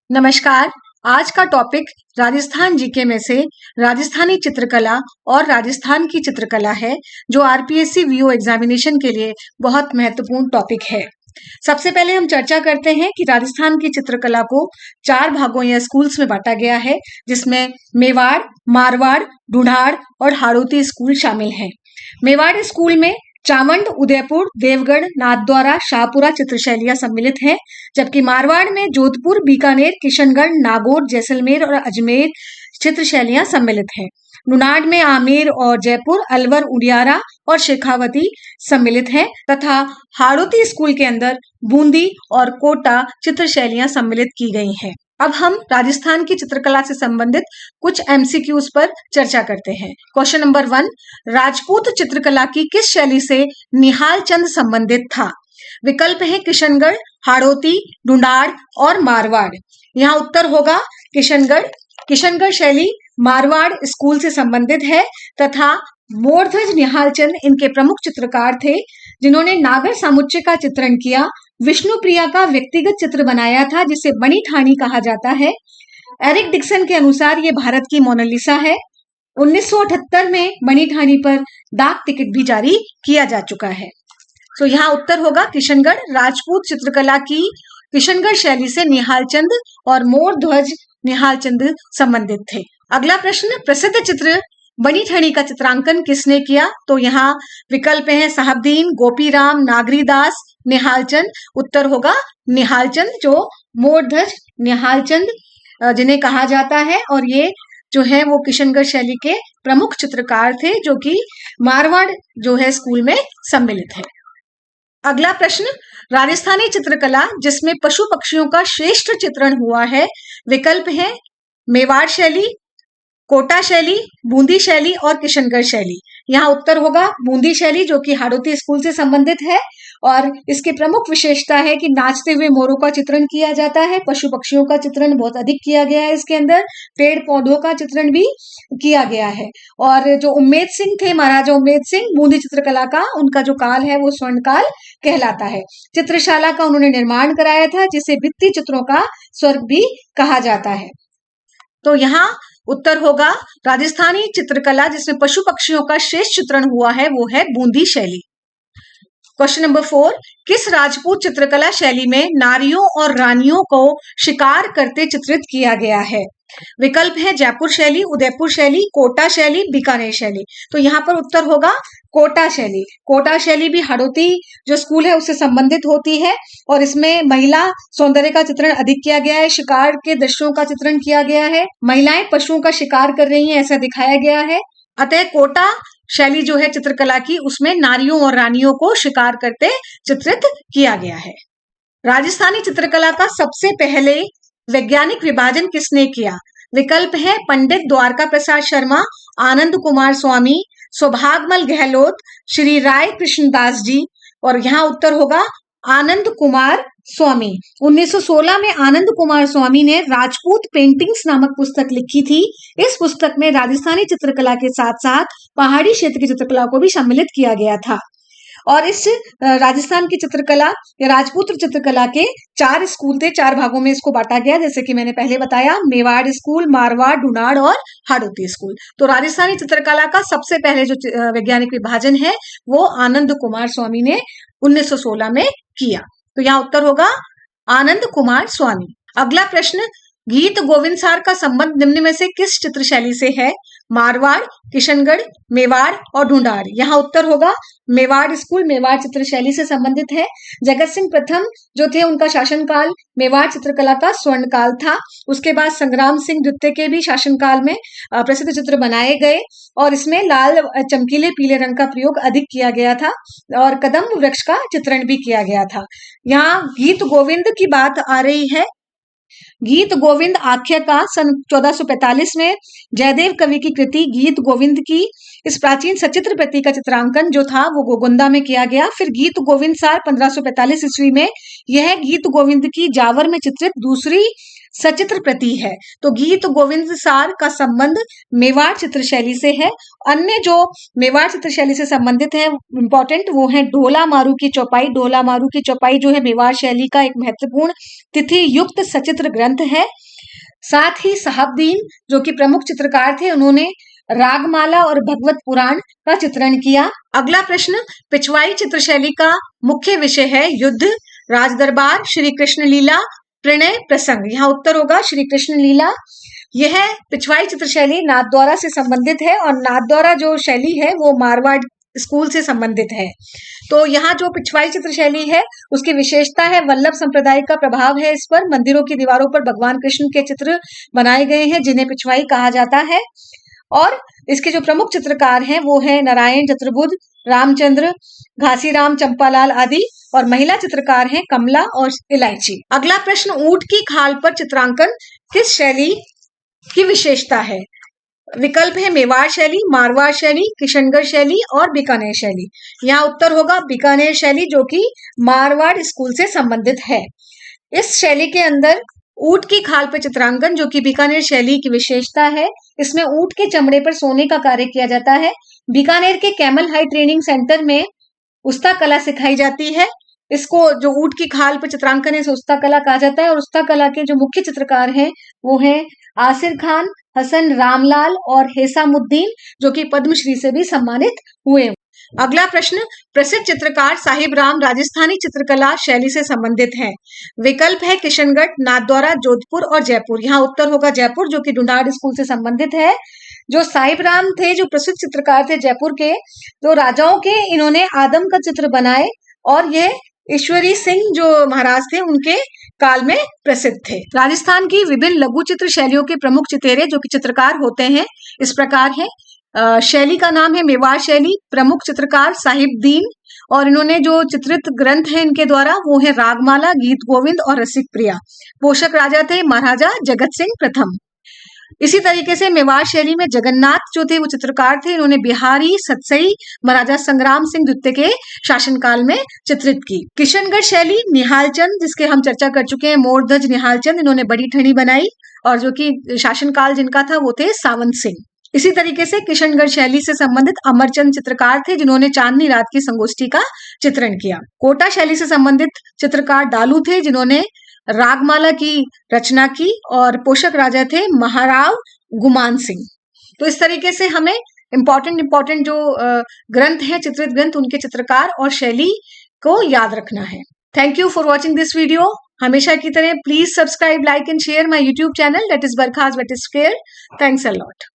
नमस्कार। आज का टॉपिक राजस्थान जीके में से राजस्थानी चित्रकला और राजस्थान की चित्रकला है, जो आरपीएससी वीओ एग्जामिनेशन के लिए बहुत महत्वपूर्ण टॉपिक है। सबसे पहले हम चर्चा करते हैं कि राजस्थान की चित्रकला को 4 भागों या स्कूल्स में बांटा गया है, जिसमें मेवाड़, मारवाड़, ढूंढाड़ और हाड़ौती स्कूल शामिल हैं। मेवाड़ स्कूल में चामंड, उदयपुर, देवगढ़, नाथद्वारा, शाहपुरा चित्रशैलियां सम्मिलित हैं, जबकि मारवाड़ में जोधपुर, बीकानेर, किशनगढ़, नागौर, जैसलमेर और अजमेर चित्रशैलियां सम्मिलित हैं। ढूंढाड़ में आमेर और जयपुर, अलवर, उडियारा और शेखावती सम्मिलित हैं तथा हाड़ौती स्कूल के अंदर बूंदी और कोटा चित्रशैलियां सम्मिलित की गई हैं। अब हम राजस्थान की चित्रकला से संबंधित कुछ एमसीक्यूज पर चर्चा करते हैं। क्वेश्चन नंबर 1, राजपूत चित्रकला की किस शैली से निहाल चंद संबंधित था? विकल्प है किशनगढ़, हाड़ौती, ढूंढाड़ और मारवाड़। यहाँ उत्तर होगा किशनगढ़। किशनगढ़ शैली मारवाड़ स्कूल से संबंधित है तथा मोरध्वज निहाल चंद इनके प्रमुख चित्रकार थे, जिन्होंने नागर सामुच्चय का चित्रण किया, विष्णुप्रिया का व्यक्तिगत चित्र बनाया था जिसे मणि ठाणी कहा जाता है। एरिक डिक्सन के अनुसार ये भारत की मोनालिसा है। 1978 में मणि ठाणी पर डाक टिकट भी जारी किया जा चुका है। तो यहाँ उत्तर होगा किशनगढ़। राजपूत चित्रकला की किशनगढ़ शैली से निहाल चंद और मोरध्वज निहाल चंद संबंधित थे। अगला प्रश्न, प्रसिद्ध चित्र मणि ठाणी का चित्रांकन किसने किया? तो यहाँ विकल्प हैं साहबदीन, गोपीराम, नागरीदास, निहालचंद। उत्तर होगा निहालचंद, जो मोरध्वज निहालचंद जिन्हें कहा जाता है, और ये जो है वो किशनगढ़ शैली के प्रमुख चित्रकार थे, जो कि मारवाड़ जो है स्कूल में सम्मिलित है। अगला प्रश्न, राजस्थानी चित्रकला जिसमें पशु पक्षियों का श्रेष्ठ चित्रण हुआ है। विकल्प है मेवाड़ शैली, कोटा शैली, बूंदी शैली और किशनगढ़ शैली। यहाँ उत्तर होगा बूंदी शैली, जो कि हाड़ौती स्कूल से संबंधित है, और इसकी प्रमुख विशेषता है कि नाचते हुए मोरों का चित्रण किया जाता है, पशु पक्षियों का चित्रण बहुत अधिक किया गया है, इसके अंदर पेड़ पौधों का चित्रण भी किया गया है। और जो उम्मेद सिंह थे, महाराजा उम्मेद सिंह, बूंदी चित्रकला का उनका जो काल है वो स्वर्ण काल कहलाता है। चित्रशाला का उन्होंने निर्माण कराया था, जिसे भित्ति चित्रों का स्वर्ग भी कहा जाता है। तो यहाँ उत्तर होगा राजस्थानी चित्रकला जिसमें पशु पक्षियों का श्रेष्ठ चित्रण हुआ है वो है बूंदी शैली। क्वेश्चन नंबर 4, किस राजपूत चित्रकला शैली में नारियों और रानियों को शिकार करते चित्रित किया गया है? विकल्प है जयपुर शैली, उदयपुर शैली, कोटा शैली, बीकानेर शैली। तो यहाँ पर उत्तर होगा कोटा शैली। कोटा शैली भी हाड़ौती जो स्कूल है उससे संबंधित होती है, और इसमें महिला सौंदर्य का चित्रण अधिक किया गया है, शिकार के दृश्यों का चित्रण किया गया है, महिलाएं पशुओं का शिकार कर रही हैं ऐसा दिखाया गया है। अतः कोटा शैली जो है चित्रकला की, उसमें नारियों और रानियों को शिकार करते चित्रित किया गया है। राजस्थानी चित्रकला का सबसे पहले वैज्ञानिक विभाजन किसने किया? विकल्प है पंडित द्वारका प्रसाद शर्मा, आनंद कुमार स्वामी, सौभागमल गहलोत, श्री राय कृष्णदास जी। और यहाँ उत्तर होगा आनंद कुमार स्वामी। 1916 में आनंद कुमार स्वामी ने राजपूत पेंटिंग्स नामक पुस्तक लिखी थी। इस पुस्तक में राजस्थानी चित्रकला के साथ साथ पहाड़ी क्षेत्र की चित्रकला को भी सम्मिलित किया गया था। और इस राजस्थान की चित्रकला या राजपूत चित्रकला के 4 स्कूल थे, 4 भागों में इसको बांटा गया, जैसे कि मैंने पहले बताया, मेवाड़ स्कूल, मारवाड़, ढूंढाड़ और हाड़ौती स्कूल। तो राजस्थानी चित्रकला का सबसे पहले जो वैज्ञानिक विभाजन है वो आनंद कुमार स्वामी ने 1916 में किया। तो यहाँ उत्तर होगा आनंद कुमार स्वामी। अगला प्रश्न, गीत गोविंद सार का संबंध निम्न में से किस चित्र शैली से है? मारवाड़, किशनगढ़, मेवाड़ और ढूंढाड़। यहाँ उत्तर होगा मेवाड़ स्कूल, मेवाड़ चित्र शैली से संबंधित है। जगत सिंह प्रथम जो थे उनका शासनकाल मेवाड़ चित्रकला का स्वर्ण काल था। उसके बाद संग्राम सिंह द्वितीय के भी शासनकाल में प्रसिद्ध चित्र बनाए गए, और इसमें लाल चमकीले पीले रंग का प्रयोग अधिक किया गया था, और कदम वृक्ष का चित्रण भी किया गया था। यहाँ गीत गोविंद की बात आ रही है। गीत गोविंद आख्या का सन 1445 में जयदेव कवि की कृति गीत गोविंद की इस प्राचीन सचित्र प्रति का चित्रांकन जो था वो गोगुंदा में किया गया। फिर गीत गोविंद सार 1545 ईस्वी में यह गीत गोविंद की जावर में चित्रित दूसरी सचित्र प्रति है। तो गीत गोविंद सार का संबंध मेवाड़ चित्रशैली से है। अन्य जो मेवाड़ चित्रशैली से संबंधित है इंपॉर्टेंट वो है ढोला मारू की चौपाई। ढोला मारू की चौपाई जो है मेवाड़ शैली का एक महत्वपूर्ण तिथि युक्त सचित्र ग्रंथ है। साथ ही साहबदीन जो कि प्रमुख चित्रकार थे, उन्होंने रागमाला और भगवत पुराण का चित्रण किया। अगला प्रश्न, पिछवाई चित्रशैली का मुख्य विषय है युद्ध, राजदरबार, श्री कृष्ण लीला, प्रणय प्रसंग। यहाँ उत्तर होगा श्री कृष्ण लीला। यह पिछवाई चित्रशैली नाथद्वारा से संबंधित है और नाथद्वारा जो शैली है वो मारवाड़ स्कूल से संबंधित है। तो यहाँ जो पिछवाई चित्रशैली है उसकी विशेषता है वल्लभ संप्रदाय का प्रभाव है इस पर। मंदिरों की दीवारों पर भगवान कृष्ण के चित्र बनाए गए हैं जिन्हें पिछवाई कहा जाता है। और इसके जो प्रमुख चित्रकार हैं वो है नारायण चतुर्बुध, रामचंद्र, घासीराम, चंपालाल आदि। और महिला चित्रकार हैं कमला और इलायची। अगला प्रश्न, ऊंट की खाल पर चित्रांकन किस शैली की विशेषता है? विकल्प है मेवाड़ शैली, मारवाड़ शैली, किशनगढ़ शैली और बीकानेर शैली। यहाँ उत्तर होगा बीकानेर शैली जो कि मारवाड़ स्कूल से संबंधित है। इस शैली के अंदर ऊंट की खाल पर चित्रांकन जो कि बीकानेर शैली की विशेषता है, इसमें ऊंट के चमड़े पर सोने का कार्य किया जाता है। बीकानेर के कैमल हाई ट्रेनिंग सेंटर में उस्ता कला सिखाई जाती है। इसको जो ऊंट की खाल पर चित्रांकन है इसे उस्ता कला कहा जाता है। और उस्ता कला के जो मुख्य चित्रकार हैं वो हैं आसिर खान, हसन रामलाल और हेसामुद्दीन जो कि पद्मश्री से भी सम्मानित हुए। अगला प्रश्न, प्रसिद्ध चित्रकार साहिब राम राजस्थानी चित्रकला शैली से संबंधित हैं। विकल्प है किशनगढ़, नाथद्वारा, जोधपुर और जयपुर। यहाँ उत्तर होगा जयपुर जो कि ढूंढाड़ स्कूल से संबंधित है। जो साहिब राम थे जो प्रसिद्ध चित्रकार थे जयपुर के, जो राजाओं के इन्होंने आदम का चित्र बनाए और ये ईश्वरी सिंह जो महाराज थे उनके काल में प्रसिद्ध थे। राजस्थान की विभिन्न लघु चित्र शैलियों के प्रमुख चितेरे जो कि चित्रकार होते हैं इस प्रकार हैं। शैली का नाम है मेवाड़ शैली, प्रमुख चित्रकार साहिबदीन और इन्होंने जो चित्रित ग्रंथ हैं इनके द्वारा वो है रागमाला, गीत गोविंद और रसिक प्रिया। पोषक राजा थे महाराजा जगत सिंह प्रथम। इसी तरीके से मेवाड़ शैली में जगन्नाथ जो थे वो चित्रकार थे, इन्होंने बिहारी सतसई महाराजा संग्राम सिंह द्वितीय के शासनकाल में चित्रित की। किशनगढ़ शैली निहालचंद जिसके हम चर्चा कर चुके हैं, मोरध्वज निहालचंद, इन्होंने बड़ी ठणी बनाई और जो कि शासनकाल जिनका था वो थे सावंत सिंह। इसी तरीके से किशनगढ़ शैली से संबंधित अमरचंद चित्रकार थे जिन्होंने चांदनी रात की संगोष्ठी का चित्रण किया। कोटा शैली से संबंधित चित्रकार डालू थे जिन्होंने रागमाला की रचना की और पोषक राजा थे महाराव गुमान सिंह। तो इस तरीके से हमें इंपॉर्टेंट जो ग्रंथ हैं, चित्रित ग्रंथ, उनके चित्रकार और शैली को याद रखना है। Thank you for watching this video. हमेशा की तरह please subscribe, like and share my YouTube channel that is बरखास what is fair. Thanks a lot.